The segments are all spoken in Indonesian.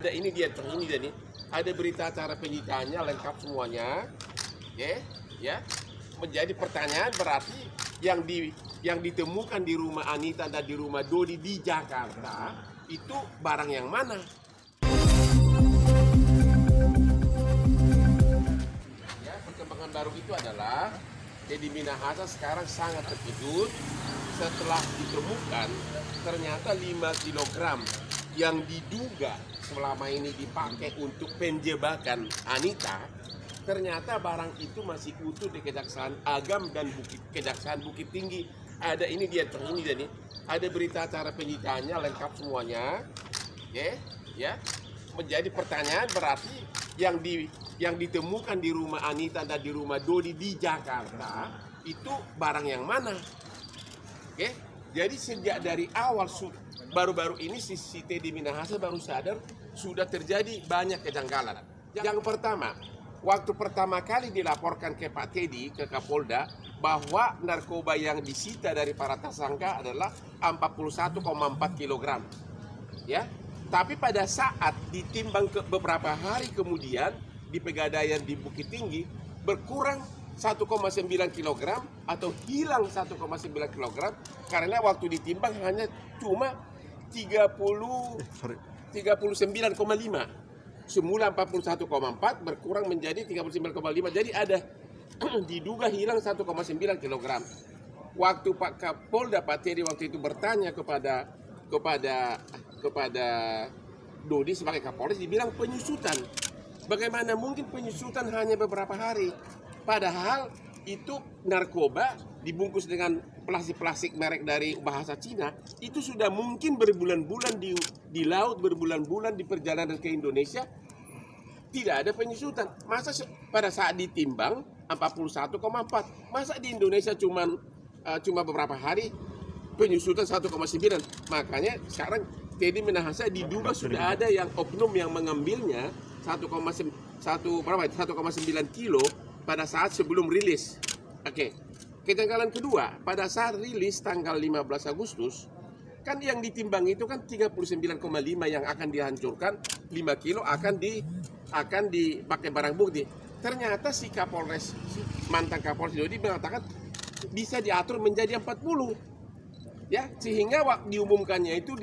Ini dia nih. Ada berita acara penyitaannya lengkap semuanya. Ya. Menjadi pertanyaan berarti yang ditemukan di rumah Anita dan di rumah Dodi di Jakarta itu barang yang mana? Ya, perkembangan baru itu adalah Teddy Minahasa sekarang sangat terkejut setelah ditemukan ternyata 5 kg yang diduga selama ini dipakai untuk penjebakan Anita, ternyata barang itu masih utuh di Kejaksaan Agam dan Kejaksaan Bukit Tinggi. Ada ini dia nih. Ada berita acara penyitaannya lengkap semuanya. Ya. Menjadi pertanyaan berarti yang ditemukan di rumah Anita dan di rumah Dodi di Jakarta itu barang yang mana? Jadi sejak dari awal baru-baru ini si Teddy Minahasa baru sadar sudah terjadi banyak kejanggalan. Yang pertama, waktu pertama kali dilaporkan ke Pak Teddy, ke Kapolda, bahwa narkoba yang disita dari para tersangka adalah 41,4 kg. Ya, tapi pada saat ditimbang ke beberapa hari kemudian di Pegadaian di Bukit Tinggi berkurang 1,9 kg atau hilang 1,9 kg karena waktu ditimbang hanya cuma 39,5. Semula 41,4 berkurang menjadi 39,5. Jadi ada diduga hilang 1,9 kg. Waktu Pak Kapolda Pak Teddy waktu itu bertanya kepada Dodi sebagai Kapolres, dibilang penyusutan. Bagaimana mungkin penyusutan hanya beberapa hari? Padahal itu narkoba dibungkus dengan plastik merek dari bahasa Cina, itu sudah mungkin berbulan-bulan di laut, berbulan-bulan di perjalanan ke Indonesia, tidak ada penyusutan. Masa pada saat ditimbang 41,4, masa di Indonesia cuma beberapa hari penyusutan 1,9. Makanya sekarang Teddy Minahasa diduga sudah ada yang oknum yang mengambilnya 1,9 kilo pada saat sebelum rilis. Kejanggalan kedua, pada saat rilis tanggal 15 Agustus, kan yang ditimbang itu kan 39,5 yang akan dihancurkan, 5 kilo akan dipakai barang bukti. Ternyata si Kapolres, mantan Kapolres Dodi mengatakan bisa diatur menjadi 40. Ya, sehingga diumumkannya itu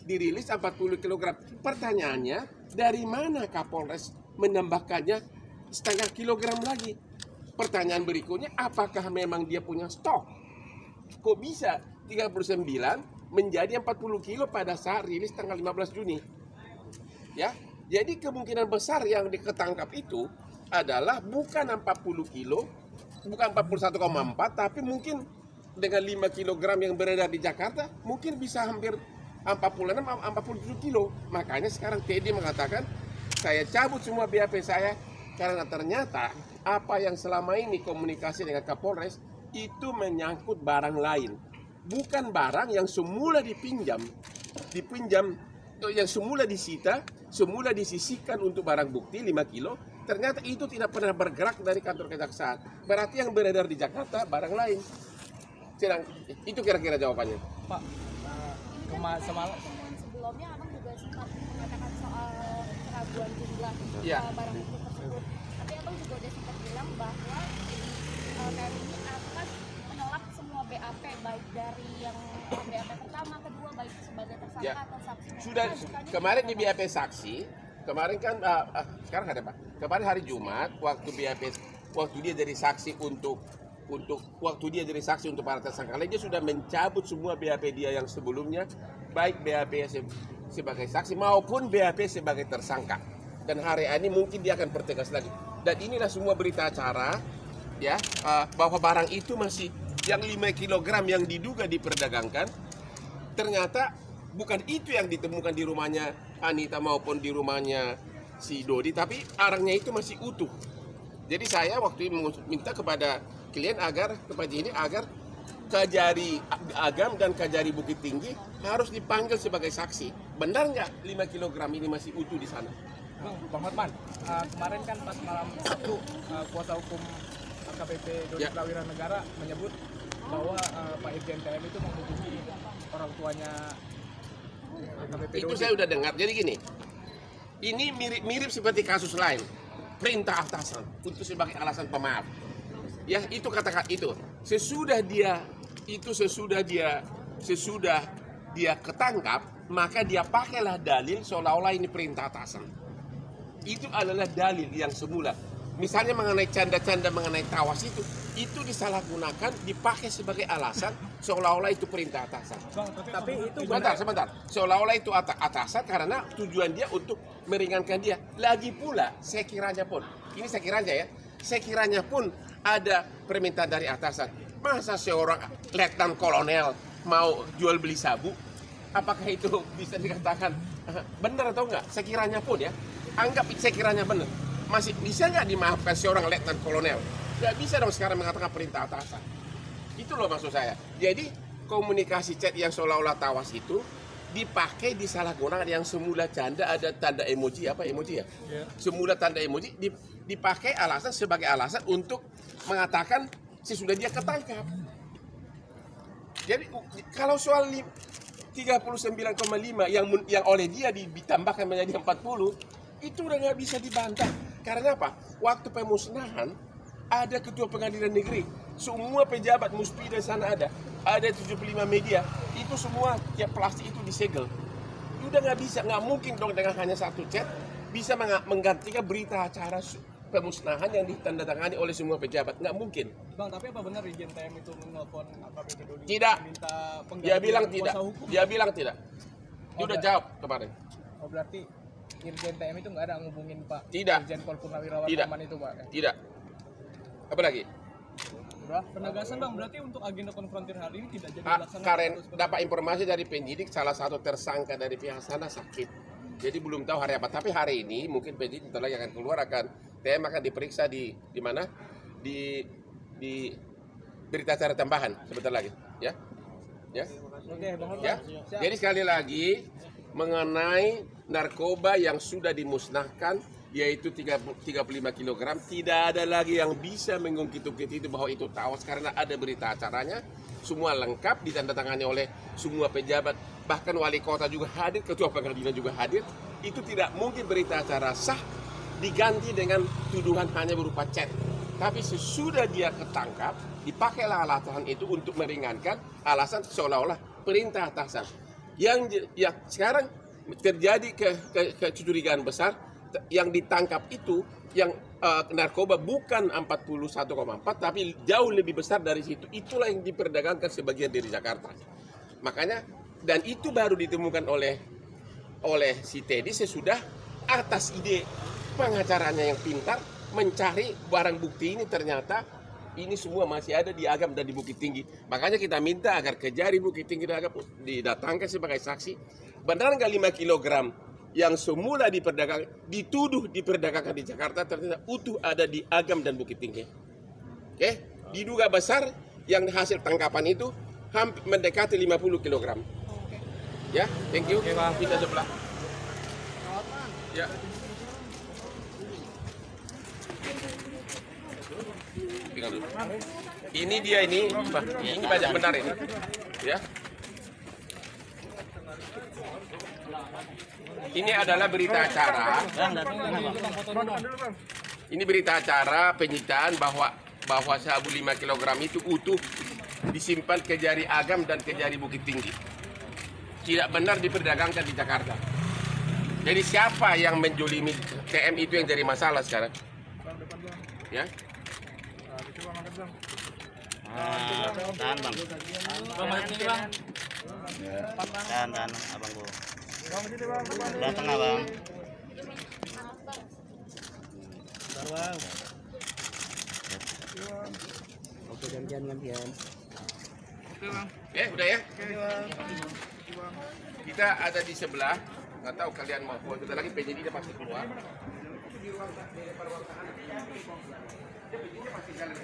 dirilis 40 kg. Pertanyaannya, dari mana Kapolres menambahkannya setengah kilogram lagi? Pertanyaan berikutnya, apakah memang dia punya stok? Kok bisa 39 menjadi 40 kilo pada saat rilis tanggal 15 Juni? Ya, jadi kemungkinan besar yang diketangkap itu adalah bukan 40 kilo, bukan 41,4, tapi mungkin dengan 5 kg yang beredar di Jakarta, mungkin bisa hampir 46-47 kilo. Makanya sekarang Teddy mengatakan, saya cabut semua BAP saya, karena ternyata apa yang selama ini komunikasi dengan Kapolres itu menyangkut barang lain. Bukan barang yang semula dipinjam, yang semula disita, semula disisihkan untuk barang bukti 5 kilo, ternyata itu tidak pernah bergerak dari kantor kejaksaan. Berarti yang beredar di Jakarta barang lain. Itu kira-kira jawabannya. Pak, semalam sebelumnya Abang juga sempat mengatakan soal keraguan jumlah barang bukti tersebut. Tapi Abang juga udah sempat bilang bahwa TNI ini akan menolak semua BAP, baik dari yang BAP pertama, kedua, baik sebagai tersangka atau saksi. Sudah kemarin di BAP saksi, kemarin kan sekarang ada Pak. Kemarin hari Jumat waktu dia jadi saksi untuk para tersangka lain, dia sudah mencabut semua BAP dia yang sebelumnya, baik BAP sebagai saksi maupun BAP sebagai tersangka. Dan hari ini mungkin dia akan pertegas lagi. Dan inilah semua berita acara ya, bahwa barang itu masih yang 5 kg yang diduga diperdagangkan, ternyata bukan itu yang ditemukan di rumahnya Anita maupun di rumahnya si Dodi, tapi barangnya itu masih utuh. Jadi saya waktu itu minta kepada klien agar Kajari Agam dan Kajari Bukit Tinggi harus dipanggil sebagai saksi. Benar nggak 5 kg ini masih utuh di sana? Bang Hotman, kemarin kan pas malam Sabtu kuasa hukum AKBP Dodi Prawira Negara menyebut bahwa Pak Irjen TM itu menghubungi orang tuanya AKBP Dodi. Itu saya udah dengar. Jadi gini, Ini mirip seperti kasus lain, perintah atasan untuk sebagai alasan pemaaf. Ya, itu katakan itu. Sesudah dia ketangkap, maka dia pakailah dalil seolah-olah ini perintah atasan. Itu adalah dalil yang semula. Misalnya mengenai canda-canda mengenai tawas itu disalahgunakan, dipakai sebagai alasan seolah-olah itu perintah atasan. Tapi itu Sebentar. Seolah-olah itu atasan karena tujuan dia untuk meringankan dia. Lagi pula, saya kiranya pun ada permintaan dari atasan. Masa seorang letnan kolonel mau jual beli sabu? Apakah itu bisa dikatakan benar atau enggak? Sekiranya pun ya, anggap sekiranya benar. Masih bisa nggak dimaafkan seorang letnan kolonel? Nggak bisa dong sekarang mengatakan perintah atasan. Itu loh maksud saya. Jadi komunikasi chat yang seolah-olah tawas itu dipakai disalahgunakan, yang semula canda ada tanda emoji ya? Semula tanda emoji dipakai sebagai alasan untuk mengatakan sesudah dia ketangkap. Jadi kalau soal 39,5 yang oleh dia ditambahkan menjadi 40, itu udah nggak bisa dibantah. Karena apa? Waktu pemusnahan ada ketua pengadilan negeri, semua pejabat muspida di sana ada 75 media, itu semua tiap plastik itu disegel. Udah nggak mungkin dong dengan hanya satu chat bisa menggantikan berita acara pemusnahan yang ditandatangani oleh semua pejabat. Nggak mungkin. Bang, tapi apa benar Irjen TM itu menelpon AKBP Dodi? Tidak. Minta Dia bilang penggantian tidak. kuasa hukum? Dia bilang tidak. Dia udah jawab kemarin. Oh, berarti Irjen TM itu nggak ada ngubungin Pak Tidak. Irjen Pol Purnawirawan Tidak. Aman itu, Pak? Tidak. Apa lagi? Udah. Penegasan Bang, berarti untuk agenda konfrontir hari ini tidak jadi dilaksanakan. Karen dapat informasi dari penyidik, salah satu tersangka dari pihak sana sakit. Jadi belum tahu hari apa. Tapi hari ini mungkin penyidik setelah yang akan keluar TM akan diperiksa di mana? Di berita acara tambahan sebentar lagi, ya. Ya. Oke, Bang. Ya. Jadi sekali lagi mengenai narkoba yang sudah dimusnahkan yaitu 35 kg, tidak ada lagi yang bisa mengungkit-ungkit itu bahwa itu tawas karena ada berita acaranya, semua lengkap ditandatangani oleh semua pejabat, bahkan wali kota juga hadir, ketua pengadilan juga hadir. Itu tidak mungkin berita acara sah diganti dengan tuduhan hanya berupa chat. Tapi sesudah dia ketangkap, dipakailah alasan itu untuk meringankan alasan seolah-olah perintah atasan. Yang sekarang terjadi kecurigaan besar, yang ditangkap itu yang narkoba bukan 41,4 tapi jauh lebih besar dari situ. Itulah yang diperdagangkan sebagian dari Jakarta. Makanya dan itu baru ditemukan oleh si Teddy sesudah atas ide pengacaranya yang pintar mencari barang bukti ini, ternyata ini semua masih ada di Agam dan di Bukit Tinggi. Makanya kita minta agar Kejari Bukit Tinggi dan Agam didatangkan sebagai saksi. Benar nggak 5 kg yang semula dituduh diperdagangkan di Jakarta ternyata utuh ada di Agam dan Bukit Tinggi. Oke, diduga besar yang hasil tangkapan itu hampir mendekati 50 kg. Ya, thank you. Kita sebelah. Ya. Ini dia ini banyak benar ini. Ya. Ini adalah berita acara. Ini berita acara penyitaan bahwa sabu 5 kg itu utuh disimpan Kejari Agam dan Kejari Bukit Tinggi. Tidak benar diperdagangkan di Jakarta. Jadi siapa yang menjolimi TM itu yang jadi masalah sekarang? Ya. Tahan bang. Tahan abang gua. Datang abang. Oke, gantian. Udah ya. Kita ada di sebelah. Nggak tahu kalian mau keluar, kita lagi penyidik dia pasti keluar. Di ruang tahanan. Dia penyidik pasti jalan.